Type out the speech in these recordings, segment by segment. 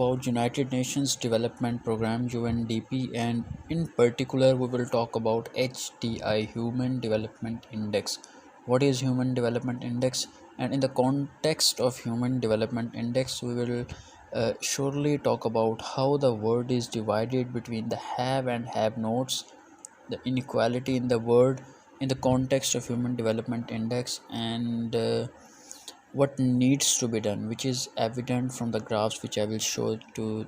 About United Nations Development Program UNDP, and in particular we will talk about HDI, Human Development Index. What is Human Development Index? And in the context of Human Development Index we will surely talk about how the world is divided between the have and have nots, the inequality in the world in the context of Human Development Index, and what needs to be done, which is evident from the graphs which I will show to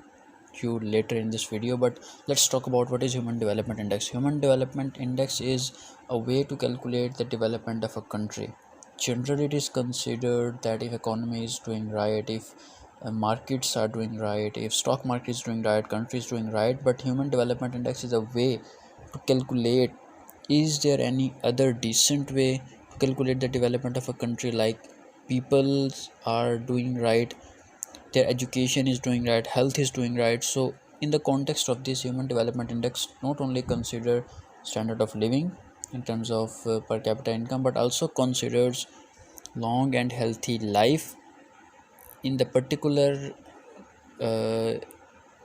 you later in this video. But let's talk about what is Human Development Index. Human Development Index is a way to calculate the development of a country. Generally it is considered that if economy is doing right, if markets are doing right, if stock market is doing right, country is doing right. But Human Development Index is a way to calculate, is there any other decent way to calculate the development of a country, like people are doing right, their education is doing right, health is doing right. So in the context of this, Human Development Index not only consider standard of living in terms of per capita income, but also considers long and healthy life. In the particular uh,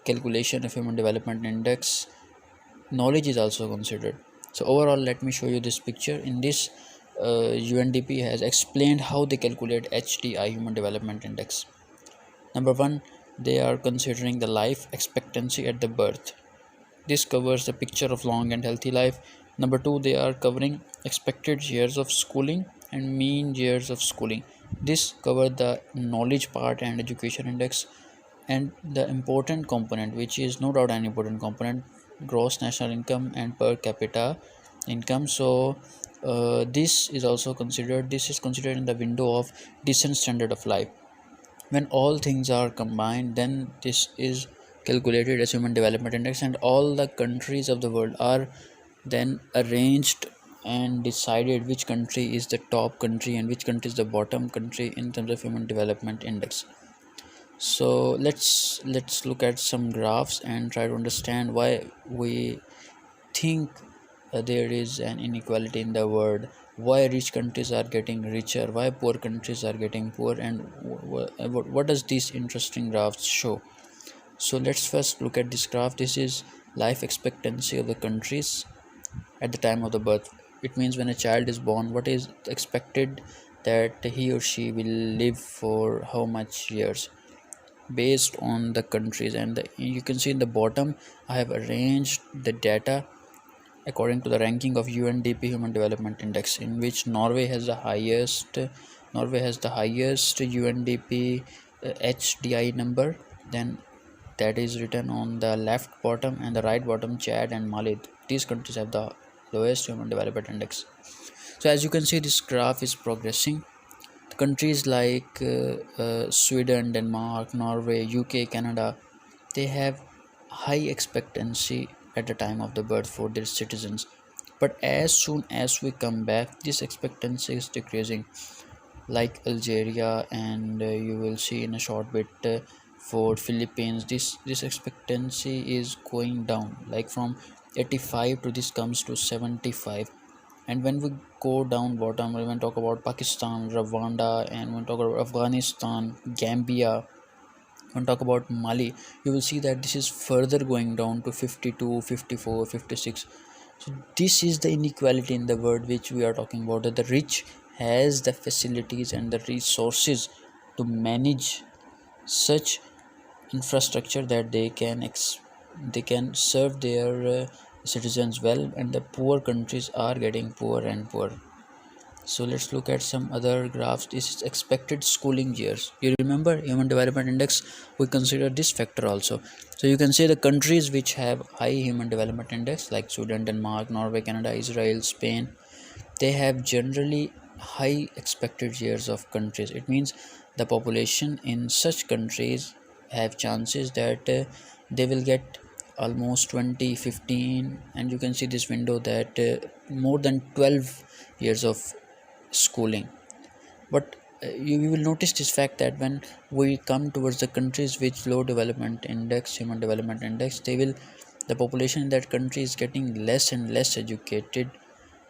calculation of Human Development Index, knowledge is also considered. So overall, let me show you this picture. In this, UNDP has explained how they calculate HDI, Human Development Index. Number one, they are considering the life expectancy at the birth. This covers the picture of long and healthy life. Number two, they are covering expected years of schooling and mean years of schooling. This covers the knowledge part and education index. And the important component, which is no doubt an important component, gross national income and per capita income. So this is also considered. This is considered in the window of decent standard of life. When all things are combined, then this is calculated as Human Development Index, and all the countries of the world are then arranged and decided which country is the top country and which country is the bottom country in terms of Human Development Index. So let's look at some graphs and try to understand why we think there is an inequality in the world, why rich countries are getting richer, why poor countries are getting poor, and what does these interesting graphs show. So let's first look at this graph. This is life expectancy of the countries at the time of the birth. It means when a child is born, what is expected that he or she will live for how much years based on the countries. And you can see in the bottom I have arranged the data according to the ranking of UNDP Human Development Index, in which Norway has the highest UNDP HDI number. Then that is written on the left bottom, and the right bottom Chad and Mali. These countries have the lowest Human Development Index. So as you can see, this graph is progressing. Countries like Sweden, Denmark, Norway, UK, Canada, they have high expectancy at the time of the birth for their citizens. But as soon as we come back, this expectancy is decreasing. Like Algeria, and you will see in a short bit for Philippines, this expectancy is going down. Like from 85 to this comes to 75. And when we go down bottom, we will talk about Pakistan, Rwanda, and when we talk about Afghanistan, Gambia, when we talk about Mali, you will see that this is further going down to 52, 54, 56. So this is the inequality in the world which we are talking about, that the rich has the facilities and the resources to manage such infrastructure that they can serve their citizens well, and the poor countries are getting poorer and poorer. So let's look at some other graphs. This is expected schooling years. You remember Human Development Index, we consider this factor also. So you can say the countries which have high Human Development Index, like Sweden, Denmark, Norway, Canada, Israel, Spain, they have generally high expected years of countries. It means the population in such countries have chances that they will get almost 20, 15, and you can see this window that more than 12 years of schooling. But you will notice this fact that when we come towards the countries with low development index, Human Development Index, the population in that country is getting less and less educated.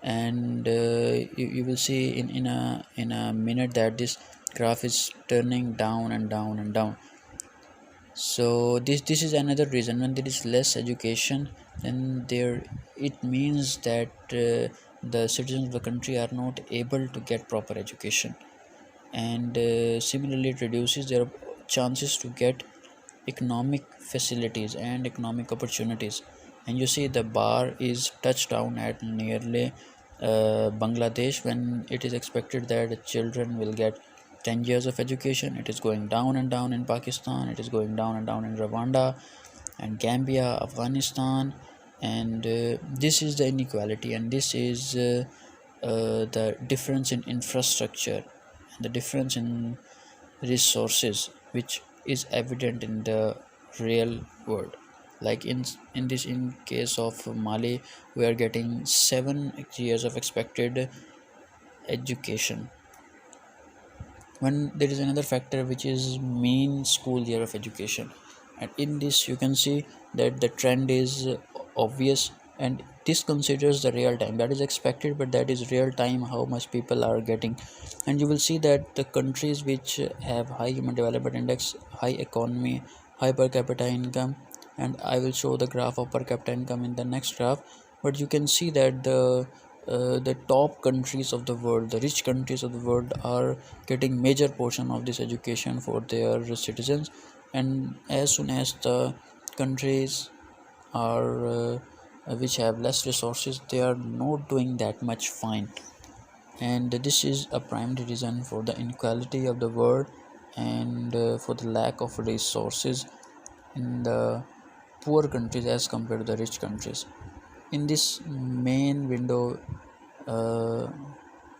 And you will see in a minute that this graph is turning down and down and down. So this is another reason. When there is less education, then there it means that the citizens of the country are not able to get proper education, and similarly it reduces their chances to get economic facilities and economic opportunities. And you see the bar is touched down at nearly Bangladesh, when it is expected that children will get 10 years of education. It is going down and down in Pakistan, it is going down and down in Rwanda and Gambia, Afghanistan. And this is the inequality, and this is the difference in infrastructure and the difference in resources, which is evident in the real world. Like in case of Mali, we are getting 7 years of expected education, when there is another factor which is mean school year of education. And in this you can see that the trend is obvious, and this considers the real time that is expected, but that is real time how much people are getting. And you will see that the countries which have high human development index, high economy, high per capita income, and I will show the graph of per capita income in the next graph. But you can see that the top countries of the world, the rich countries of the world, are getting major portion of this education for their citizens. And as soon as the countries are which have less resources, they are not doing that much fine. And this is a primary reason for the inequality of the world, and for the lack of resources in the poor countries as compared to the rich countries. In this main window, uh,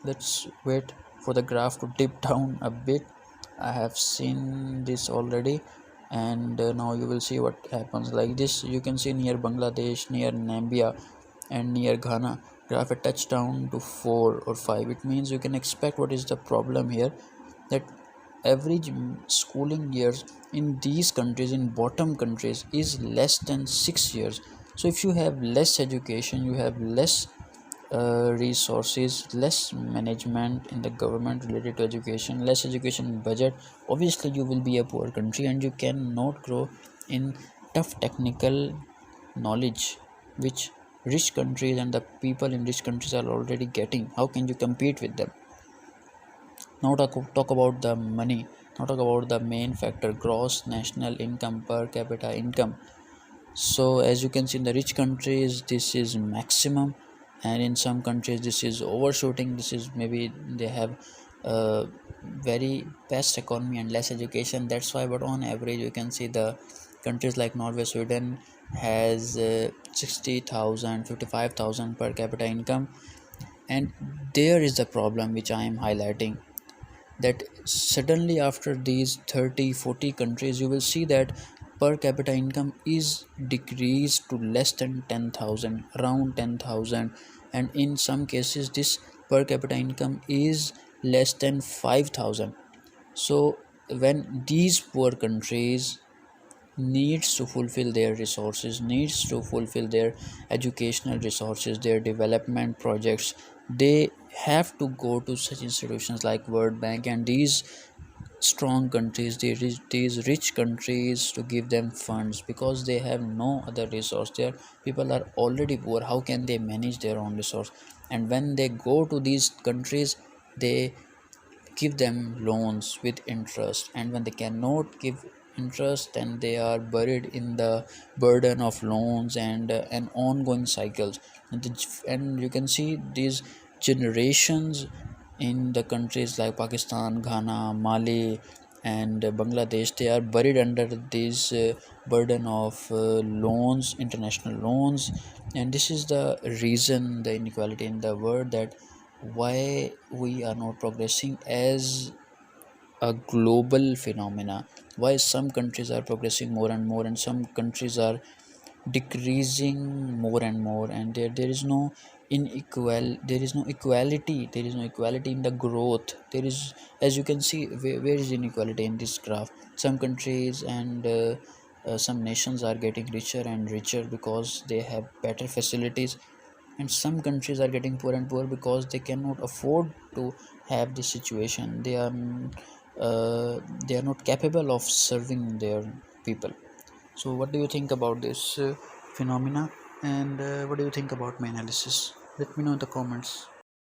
let's wait for the graph to dip down a bit. I have seen this already, and now you will see what happens. Like this you can see near Bangladesh, near Namibia, and near Ghana, graph a touchdown to 4 or 5. It means you can expect what is the problem here, that average schooling years in these countries, in bottom countries, is less than 6 years. So if you have less education, you have less resources, less management in the government related to education, less education budget, obviously you will be a poor country, and you cannot grow in tough technical knowledge which rich countries and the people in rich countries are already getting. How can you compete with them? Now talk about the money. Now talk about the main factor, gross national income, per capita income. So as you can see, in the rich countries this is maximum, and in some countries this is overshooting. This is maybe they have very best economy and less education, that's why. But on average you can see the countries like Norway, Sweden has 60,000, 55,000 per capita income. And there is the problem which I am highlighting, that suddenly after these 30-40 countries you will see that per capita income is decreased to less than 10,000, around 10,000. And in some cases this per capita income is less than 5,000. So when these poor countries needs to fulfill their resources, needs to fulfill their educational resources, their development projects, they have to go to such institutions like World Bank and these strong countries, these rich countries, to give them funds, because they have no other resource. Their people are already poor, how can they manage their own resource? And when they go to these countries, they give them loans with interest, and when they cannot give interest, then they are buried in the burden of loans and an ongoing cycles. And you can see these generations in the countries like Pakistan, Ghana, Mali, and Bangladesh, they are buried under this burden of loans, international loans. And this is the reason, the inequality in the world, that why we are not progressing as a global phenomena, why some countries are progressing more and more and some countries are decreasing more and more. And there is no there is no equality, there is no equality in the growth. There is, as you can see, where is inequality in this graph? Some countries and some nations are getting richer and richer because they have better facilities, and some countries are getting poor and poor because they cannot afford to have this situation. They are not capable of serving their people. So what do you think about this phenomena, and what do you think about my analysis? Let me know in the comments.